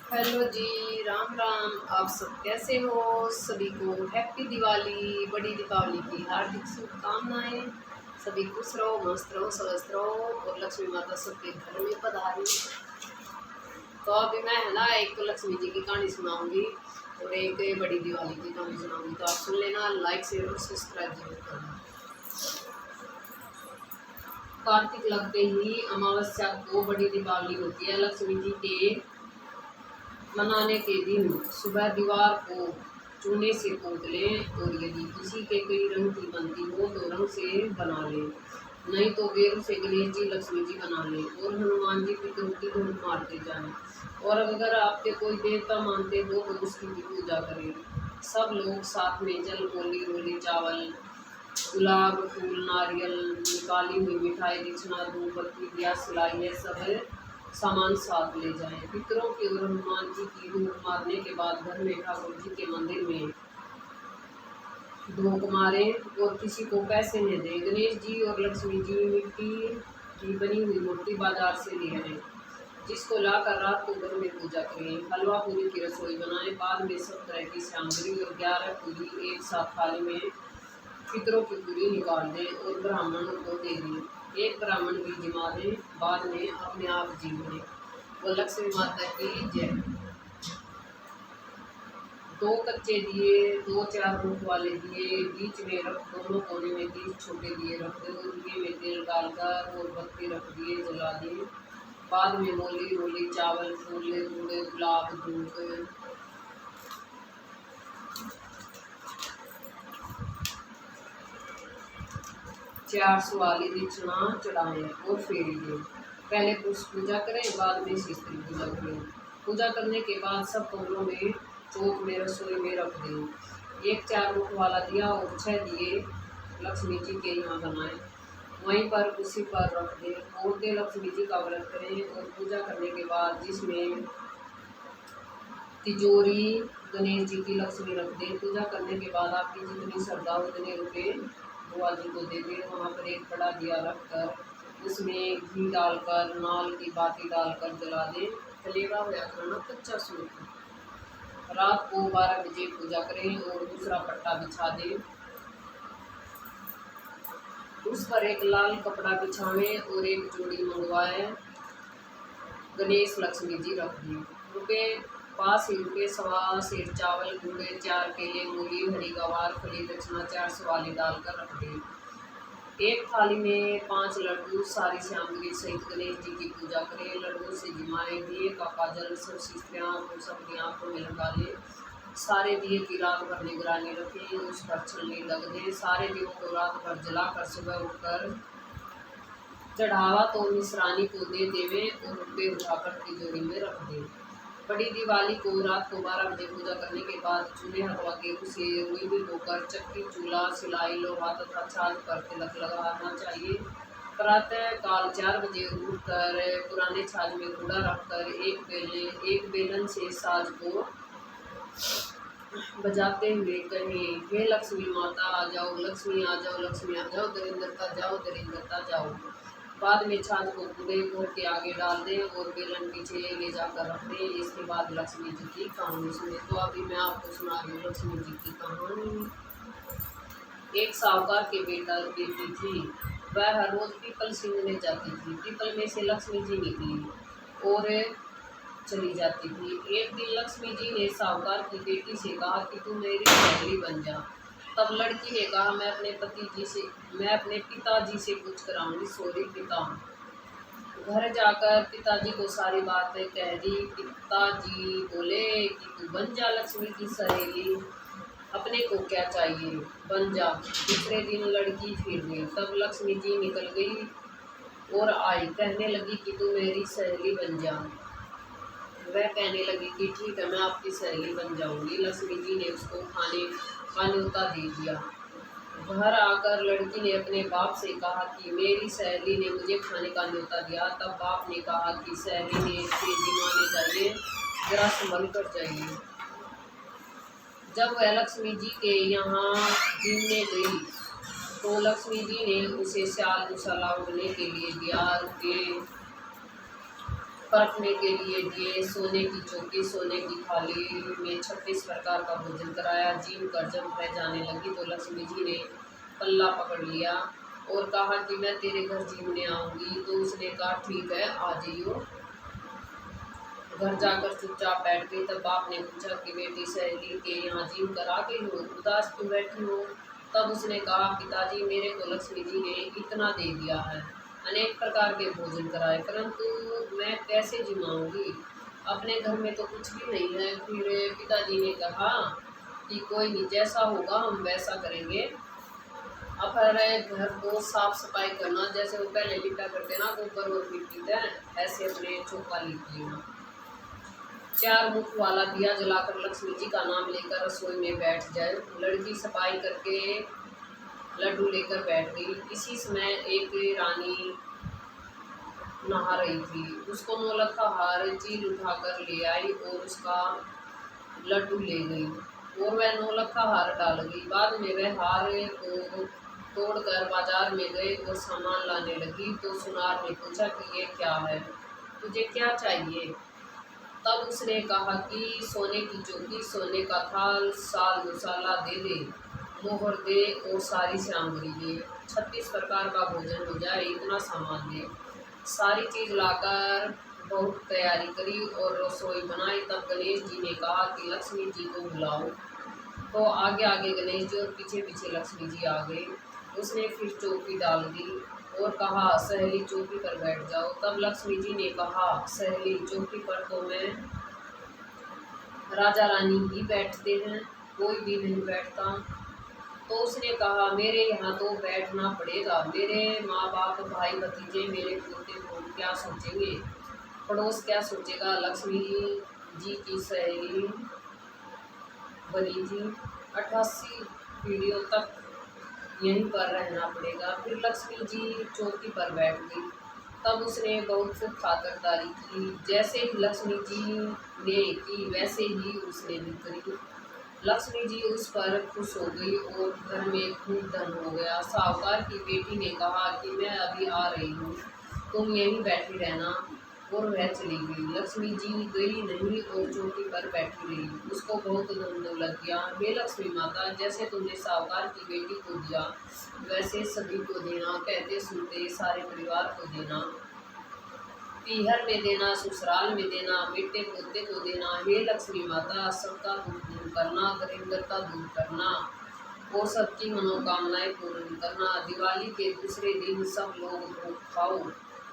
Hello जी, राम राम। आप सब कैसे हो? सभी को हैप्पी दिवाली, बड़ी दीपावली की हार्दिक शुभकामनाएं। सभी खुश रहो, मस्त रहो, स्वस्थ रहो और लक्ष्मी माता सबके घर में पधारी। तो अभी मैं है ना एक तो लक्ष्मी जी की कहानी सुनाऊंगी और एक बड़ी दिवाली की कहानी सुनाऊंगी, तो आप सुन लेना। लाइक शेयर और सब्सक्राइब जरूर करना। कार्तिक लगते ही अमावस्या को बड़ी दीपावली होती है। लक्ष्मी जी के मनाने के दिन सुबह दीवार को चूने से पोत लें और यदि किसी के कई रंग की बनती हो तो रंग से बना लें, नहीं तो गेरू से गणेश जी लक्ष्मी जी बना लें और हनुमान जी पितरों की धूप मारते जाएं। और अगर आपके कोई देवता मानते हो तो उसकी भी पूजा करें। सब लोग साथ में जल गोली रोली चावल गुलाब फूल नारियल निकाली हुई मिठाई दक्षिणा धूप बत्ती दिया सिलाई ये सब सामान साथ ले जाएं। पितरों की और हनुमान जी की धूप मारने के बाद घर में ठाकुर जी के मंदिर में धूप मारें और किसी को पैसे न दें। गणेश जी और लक्ष्मी जी मिट्टी की बनी हुई मूर्ति बाजार से ले आए, जिसको लाकर रात को घर में पूजा करें। हलवा पूरी की रसोई बनाएं, बाद में सब तरह की सामग्री और 11 पूरी एक साथ थाली में पितरों की पूरी निकाल दें और ब्राह्मणों को दे दें। एक ब्राह्मण भी जिमा दें, बाद में अपने आप जी लें। वो लक्ष्मी माता की जय। दो कच्चे दिए, दो चार रूप वाले दिए बीच में रख, दोनों कोने में 30 छोटे दिए रख दो। दिए में तेल डालकर और बत्ती रख दिए जला दिए। बाद में मोली रोली चावल फूल गुड़ गुलाब धूप 400 वाली दक्षिणा चढ़ाएं और फेरी दें। पहले पुरुष पूजा करें, बाद में स्त्री पूजा करें। पूजा करने के बाद सब कमरों में चौक में रसोई में रख दें। एक 4 रुख वाला दिया और 6 दिए लक्ष्मी जी के यहाँ बनाएं, वहीं पर उसी पर रख दें। औरतें लक्ष्मी जी का व्रत करें और पूजा करने के बाद जिसमें तिजोरी गणेश जी की लक्ष्मी रख दें। पूजा करने के बाद आपकी जितनी श्रद्धा उतने रुपये बुआ जी को दे दें। वहाँ पर एक बड़ा दिया रखकर उसमें घी डालकर नाल की बाती डालकर जला दें। कलेवा होया करना कच्चा सूट। रात को 12 बजे पूजा करें और दूसरा पट्टा बिछा दें। उस पर एक लाल कपड़ा बिछावें और एक जोड़ी मंगवाएं। गणेश लक्ष्मी जी रख दें। रुपये पास ही रुपये सवा सेर चावल गुड़ 4 केले मूली हरी गवार फली दक्षिणा 400 वाली डालकर रख दें। एक थाली में 5 लड्डू सारी सामग्री सहित गणेश जी की पूजा करें। लड्डू से जिमाए दिए का काजल सब शिष्टियाँ को सबकी आँखों में लगा लें। सारे दिए की रात भर निगरानी रखें, उस पर छलनी लग दें। सारे दियों को रात भर जलाकर सुबह उठकर चढ़ावा तो मिश्रानी को दे देवें और रुपये उठाकर तिजोरी में रख दें। बड़ी दिवाली को रात को 12 बजे पूजा करने के बाद चूल्हे हथवा गेहूँ से रुई भी धोकर चक्की चूल्हा सिलाई लोहा तथा छाछ पर तिलक लगाना चाहिए। प्रातः काल 4 बजे उठकर पुराने छाछ में कूड़ा रखकर एक बेलन से साज को बजाते हुए कहें, हे लक्ष्मी माता आ जाओ, लक्ष्मी आ जाओ, लक्ष्मी आ जाओ, दरिंद्रता जाओ, दरिंद्रता जाओ। बाद में छाछ को कूड़े घर के आगे डाल दें और बेलन पीछे ले जाकर रख दें। इसके बाद लक्ष्मी जी की कहानी सुने। तो अभी मैं आपको सुना रही हूँ लक्ष्मी जी की कहानी। एक साहूकार के बेटी थी। वह हर रोज पीपल सींचने जाती थी। पीपल में से लक्ष्मी जी निकली और चली जाती थी। एक दिन लक्ष्मी जी ने साहूकार की बेटी से कहा कि तू मेरी सहेली बन जा। तब लड़की ने कहा, मैं अपने पिताजी से कुछ कराऊंगी। सॉरी पिता। घर जाकर पिताजी को सारी बातें कह दी। पिताजी बोले कि तू बन जा लक्ष्मी की सहेली, अपने को क्या चाहिए, बन जा। दूसरे दिन लड़की फिर गई। तब लक्ष्मी जी निकल गई और आई, कहने लगी कि तू मेरी सहेली बन जा। वह कहने लगी कि ठीक है, मैं आपकी सहेली बन जाऊंगी। लक्ष्मी जी ने उसको खाने का न्योता दे दिया। घर आकर लड़की ने अपने बाप से कहा कि मेरी सहेली ने मुझे खाने का न्योता दिया। तब बाप ने कहा कि सहेली ने इसे जिमाने चाहिए, जरा संभल कर चाहिए। जब वह लक्ष्मी जी के यहाँ जीने गई तो लक्ष्मी जी ने उसे स्याल मसाला उड़ने के लिए दिया। परखने के लिए दिए, सोने की चौकी, सोने की थाली में 36 प्रकार का भोजन कराया। जीम कर जब वह जाने लगी तो लक्ष्मी जी ने पल्ला पकड़ लिया और कहा कि मैं तेरे घर जीमने आऊंगी। तो उसने कहा ठीक है, आ जाइयो। घर जाकर चुपचाप बैठ गई। तब बाप ने पूछा कि बेटी सहेली के यहाँ जीम करा गई हो, उदास क्यों बैठी हो? तब उसने कहा पिताजी, मेरे को लक्ष्मी जी ने इतना दे दिया है, अनेक प्रकार के भोजन कराए, परंतु मैं कैसे जिमाऊंगी? अपने घर में तो कुछ भी नहीं है। फिर पिताजी ने कहा कि कोई नहीं, जैसा होगा हम वैसा करेंगे। अब घर को साफ सफाई करना, जैसे वो पहले लिपटा करते ना गोबर और मिट्टी से, ऐसे अपने चौका लिप लेना। 4 मुख वाला दिया जलाकर लक्ष्मी जी का नाम लेकर रसोई में बैठ जाए। लड़की सफाई करके लड्डू लेकर बैठ गई। इसी समय एक रानी नहा रही थी, उसको नौलखा हार चील उठाकर ले आई और उसका लड्डू ले गई और वह नौलखा हार डाल गई। बाद में वह हार को तोड़कर बाजार में गए और सामान लाने लगी। तो सुनार ने पूछा कि ये क्या है, तुझे क्या चाहिए? तब उसने कहा कि सोने की चौकी, सोने का थाल, साल मसाला दे दे, मोहर दे और सारी सामग्री दे, 36 प्रकार का भोजन हो जाए, इतना सामान दे। सारी चीज लाकर बहुत तैयारी करी और रसोई बनाई। तब गणेश जी ने कहा कि लक्ष्मी जी को बुलाओ। तो आगे आगे गणेश जी और पीछे पीछे लक्ष्मी जी आ गए। उसने फिर चौकी डाल दी और कहा सहेली चौकी पर बैठ जाओ। तब लक्ष्मी जी ने कहा सहेली चौकी पर तो मैं राजा रानी ही बैठते हैं, कोई भी नहीं बैठता। तो उसने कहा मेरे यहाँ तो बैठना पड़ेगा, मेरे माँ बाप, भाई भतीजे, मेरे पोते पोती क्या सोचेंगे, पड़ोस क्या सोचेगा। लक्ष्मी जी की सहेली बनी थी, 88 पीढ़ियों तक यहीं पर रहना पड़ेगा। फिर लक्ष्मी जी चौकी पर बैठ गई। तब उसने बहुत खूब खातरदारी की, जैसे ही लक्ष्मी जी ने की वैसे ही उसने भी करी। लक्ष्मी जी उस पर खुश हो गई और घर में खूब धन हो गया। साहूकार की बेटी ने कहा कि मैं अभी आ रही हूँ, तुम यहीं बैठी रहना, और वह चली गई। लक्ष्मी जी गई नहीं और चौकी पर बैठी रही। उसको बहुत धन दौलत दिया। हे लक्ष्मी माता, जैसे तुमने साहूकार की बेटी को दिया वैसे सभी को देना, कहते सुनते सारे परिवार को देना, पीहर में देना, ससुराल में देना, बेटे पोते को देना। हे लक्ष्मी माता, सबका दुख दूर करना, दरिद्रता दूर करना और सबकी मनोकामनाएं पूर्ण करना। दिवाली के दूसरे दिन सब लोग भोग खाओ।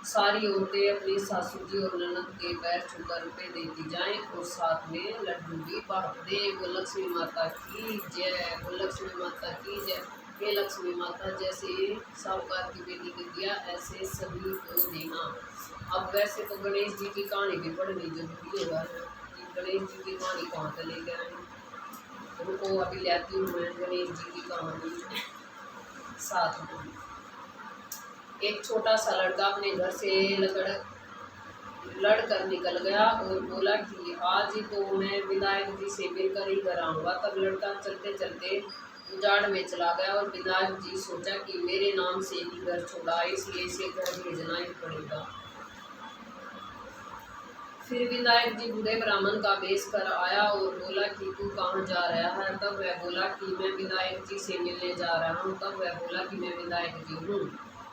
सारी औरतें अपनी सासू जी और ननद के पैर छूकर रुपये देती जाएं और साथ में लड्डू भी बांट दें। वो लक्ष्मी माता की जय, वो लक्ष्मी माता की जय। हे लक्ष्मी माता, जैसे साहूकार की बेटी को दिया ऐसे सभी को देना। अब वैसे तो गणेश जी की कहानी भी पढ़नी जरूरी होगा कि गणेश जी की कहानी कहाँ से ले गए हैं। उनको अभी लेती हूँ मैं गणेश जी की कहानी साथ में। एक छोटा सा लड़का अपने घर से लड़कर निकल गया और बोला कि आज तो मैं विनायक जी से मिलकर ही घर आऊँगा। तब लड़का चलते चलते उजाड़ में चला गया और विनायक जी सोचा कि मेरे नाम से ही घर छोड़ा, इसलिए इसे घर भेजना ही पड़ेगा। फिर विनायक जी बूढ़े ब्राह्मण का वेश कर आया और बोला कि तू कहाँ जा रहा है? तब वह बोला कि मैं विनायक जी से मिलने जा रहा हूँ। तब वह बोला कि मैं विनायक जी हूँ,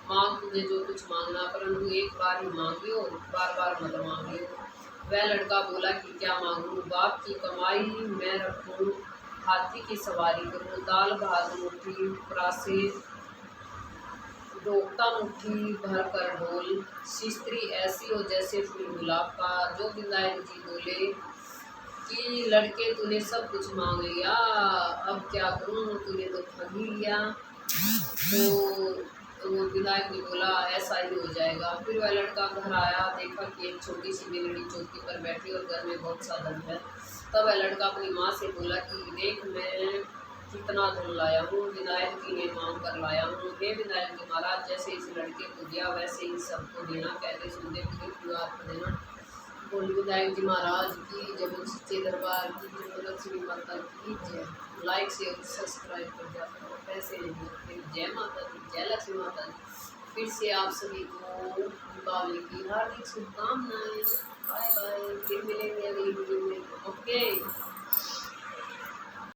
मांग तुझे जो कुछ मांगना, परंतु एक बार ही मांगियो, बार बार मत मांगियो। वह लड़का बोला कि क्या मांगूँ? बाप की कमाई मैं रखूँ, हाथी की सवारी करूँ, दाल भात रोटी परासे डोका मुट्ठी भर कर ढोल, स्त्री ऐसी हो जैसे फूल गुलाब का। जो विनायक जी बोले कि लड़के तूने सब कुछ मांग लिया, अब क्या करूँ, तूने तो ठग ही लिया। तो वो विनायक ने बोला ऐसा ही हो जाएगा। फिर वह लड़का घर आया, देखा कि एक छोटी सी बिगड़ी चौकी पर बैठी और घर में बहुत सा धन है। तब वह लड़का अपनी माँ से बोला कि देख मैं कितना धन लाया हूँ, विनायक जी ने मांग कर लाया हूँ। हे विनायक जी महाराज, जैसे इस लड़के को दिया वैसे ही सबको देना, कहते सुनते पूरे परिवार को देना। बोल विनायक जी महाराज की जब सच्चे दरबार की जय, लक्ष्मी माता की जय। लाइक शेयर सब्सक्राइब कर जाता हूँ, पैसे नहीं, जय माता दी, जय लक्ष्मी माता दी। फिर से आप सभी को दीपावली की हार्दिक शुभकामनाएं। बाय बाय, फिर मिलेंगे अगली वीडियो।